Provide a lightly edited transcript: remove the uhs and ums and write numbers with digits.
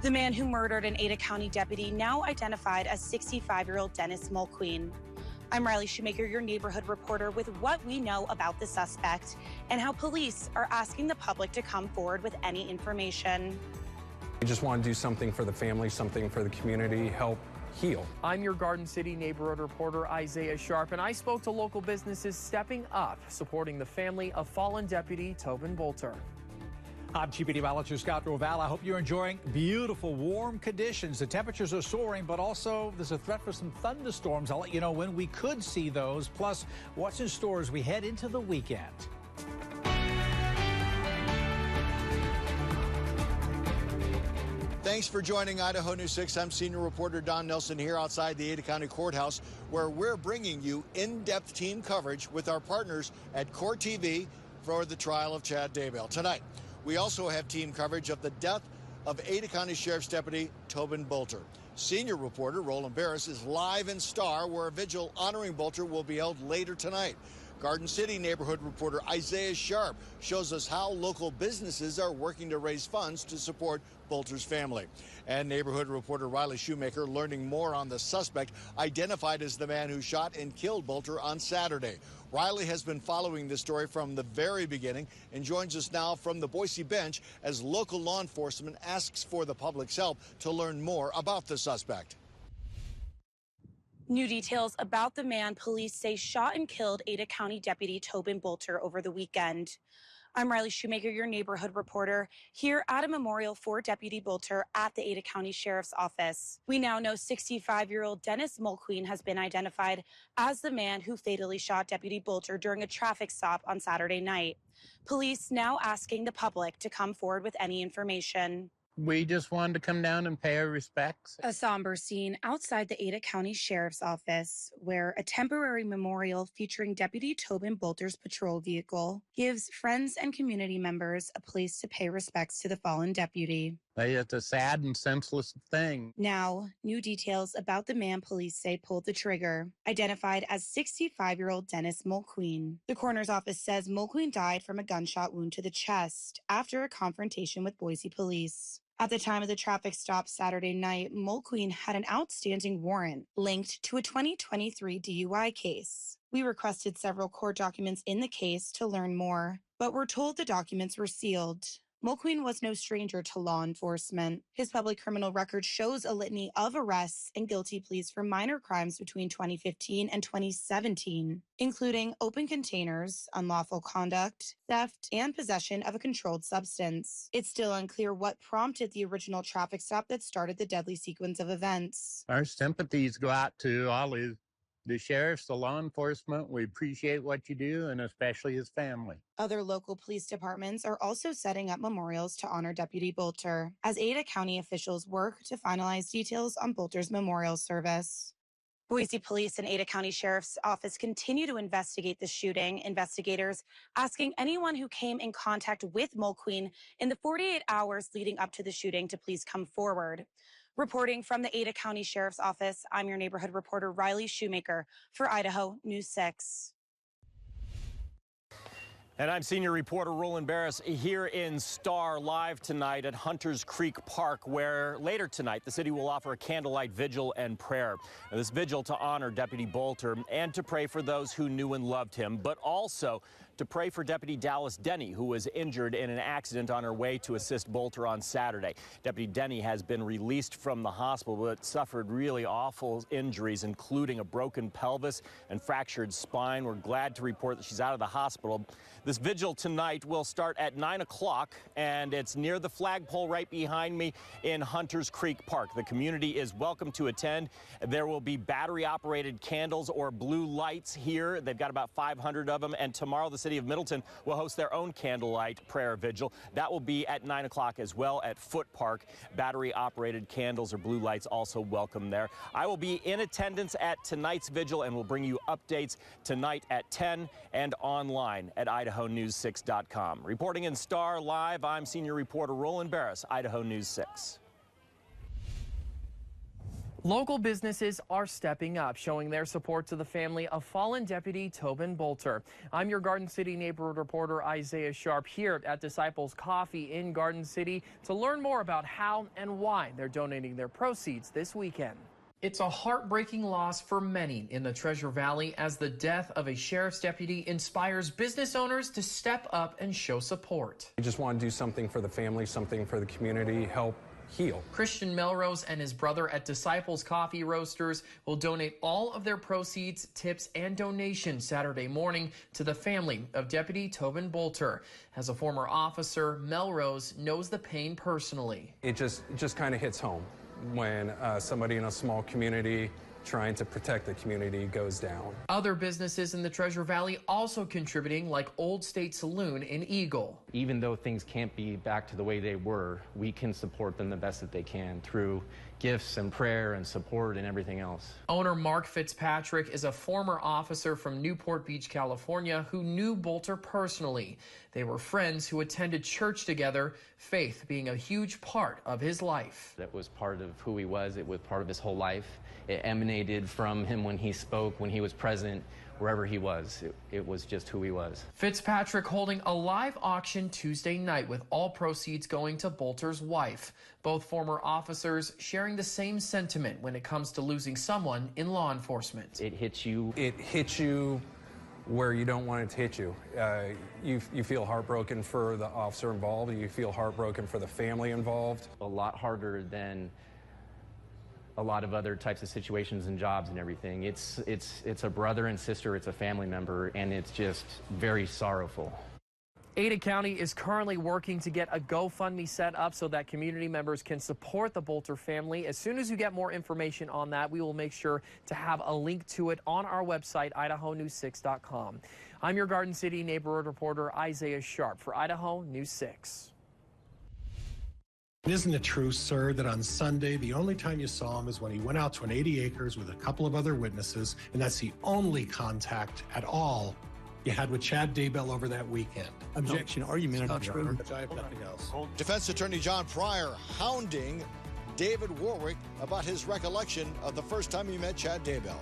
The man who murdered an Ada County deputy, now identified as 65-year-old Dennis Mulqueen. I'm Riley Shoemaker, your neighborhood reporter, with what we know about the suspect and how police are asking the public to come forward with any information. We just want to do something for the family, something for the community, help heal. I'm your Garden City neighborhood reporter, Isaiah Sharp, and I spoke to local businesses stepping up, supporting the family of fallen deputy Tobin Bolter. I'm Chief Meteorologist Scott Roval. I hope you're enjoying beautiful, warm conditions. The temperatures are soaring, but also there's a threat for some thunderstorms. I'll let you know when we could see those, plus what's in store as we head into the weekend. Thanks for joining Idaho News 6. I'm senior reporter Don Nelson here outside the Ada County Courthouse, where we're bringing you in-depth team coverage with our partners at KIVI for the trial of Chad Daybell. Tonight, we also have team coverage of the death of Ada County Sheriff's Deputy Tobin Bolter. Senior reporter Roland Barris is live in Star, where a vigil honoring Bolter will be held later tonight. Garden City neighborhood reporter Isaiah Sharp shows us how local businesses are working to raise funds to support Bolter's family. And neighborhood reporter Riley Shoemaker learning more on the suspect identified as the man who shot and killed Bolter on Saturday. Riley has been following this story from the very beginning and joins us now from the Boise bench as local law enforcement asks for the public's help to learn more about the suspect. New details about the man police say shot and killed Ada County Deputy Tobin Bolter over the weekend. I'm Riley Shoemaker, your neighborhood reporter, here at a memorial for Deputy Bolter at the Ada County Sheriff's Office. We now know 65-year-old Dennis Mulqueen has been identified as the man who fatally shot Deputy Bolter during a traffic stop on Saturday night. Police now asking the public to come forward with any information. We just wanted to come down and pay our respects. A somber scene outside the Ada County Sheriff's Office, where a temporary memorial featuring Deputy Tobin Bolter's patrol vehicle gives friends and community members a place to pay respects to the fallen deputy. It's a sad and senseless thing. Now, new details about the man police say pulled the trigger, identified as 65-year-old Dennis Mulqueen. The coroner's office says Mulqueen died from a gunshot wound to the chest after a confrontation with Boise police. At the time of the traffic stop Saturday night, Mulqueen had an outstanding warrant linked to a 2023 DUI case. We requested several court documents in the case to learn more, but were told the documents were sealed. Mulqueen was no stranger to law enforcement. His public criminal record shows a litany of arrests and guilty pleas for minor crimes between 2015 and 2017, including open containers, unlawful conduct, theft, and possession of a controlled substance. It's still unclear what prompted the original traffic stop that started the deadly sequence of events. Our sympathies go out to all the sheriffs, the law enforcement. We appreciate what you do, and especially his family. Other local police departments are also setting up memorials to honor Deputy Bolter, as Ada County officials work to finalize details on Bolter's memorial service. Boise Police and Ada County Sheriff's Office continue to investigate the shooting. Investigators asking anyone who came in contact with Mulqueen in the 48 hours leading up to the shooting to please come forward. Reporting from the Ada County Sheriff's Office, I'm your neighborhood reporter Riley Shoemaker for Idaho News 6. And I'm senior reporter Roland Barris here in Star, live tonight at Hunters Creek Park, where later tonight the city will offer a candlelight vigil and prayer. Now, this vigil to honor Deputy Bolter and to pray for those who knew and loved him, but also to pray for Deputy Dallas Denny, who was injured in an accident on her way to assist Bolter on Saturday. Deputy Denny has been released from the hospital, but suffered really awful injuries, including a broken pelvis and fractured spine. We're glad to report that she's out of the hospital. This vigil tonight will start at 9 o'clock, and it's near the flagpole right behind me in Hunters Creek Park. The community is welcome to attend. There will be battery-operated candles or blue lights here. They've got about 500 of them, and tomorrow the city of Middleton will host their own candlelight prayer vigil. That will be at 9 o'clock as well at Foot Park. Battery-operated candles or blue lights also welcome there. I will be in attendance at tonight's vigil, and will bring you updates tonight at 10 and online at idahonews6.com. Reporting in Star Live, I'm senior reporter Roland Barris, Idaho News 6. Local businesses are stepping up, showing their support to the family of fallen Deputy Tobin Bolter. I'm your Garden City neighborhood reporter Isaiah Sharp here at Disciples Coffee in Garden City to learn more about how and why they're donating their proceeds this weekend. It's a heartbreaking loss for many in the Treasure Valley as the death of a sheriff's deputy inspires business owners to step up and show support. We just want to do something for the family, something for the community, help heal. Christian Melrose and his brother at Disciples Coffee Roasters will donate all of their proceeds, tips, and donations Saturday morning to the family of Deputy Tobin Bolter. As a former officer, Melrose knows the pain personally. It just kind of hits home when somebody in a small community trying to protect the community goes down. Other businesses in the Treasure Valley also contributing, like Old State Saloon in Eagle. Even though things can't be back to the way they were, we can support them the best that they can through gifts and prayer and support and everything else. Owner Mark Fitzpatrick is a former officer from Newport Beach, California, who knew Bolter personally. They were friends who attended church together, faith being a huge part of his life. That was part of who he was. It was part of his whole life. It emanated from him when he spoke, when he was present, wherever he was. It was just who he was. Fitzpatrick holding a live auction Tuesday night with all proceeds going to Bolter's wife. Both former officers sharing the same sentiment when it comes to losing someone in law enforcement. It hits you. It hits you where you don't want it to hit you. You feel heartbroken for the officer involved. You feel heartbroken for the family involved. A lot harder than a lot of other types of situations and jobs and everything. It's a brother and sister, it's a family member, and it's just very sorrowful. Ada County is currently working to get a GoFundMe set up so that community members can support the Bolter family. As soon as you get more information on that, we will make sure to have a link to it on our website, idahonews6.com. I'm your Garden City neighborhood reporter Isaiah Sharp for Idaho News 6. Isn't it true, sir, that on Sunday, the only time you saw him is when he went out to an 80 acres with a couple of other witnesses, and that's the only contact at all you had with Chad Daybell over that weekend? Objection, argument, Your Honor. I have nothing else. Defense Attorney John Pryor hounding David Warwick about his recollection of the first time he met Chad Daybell.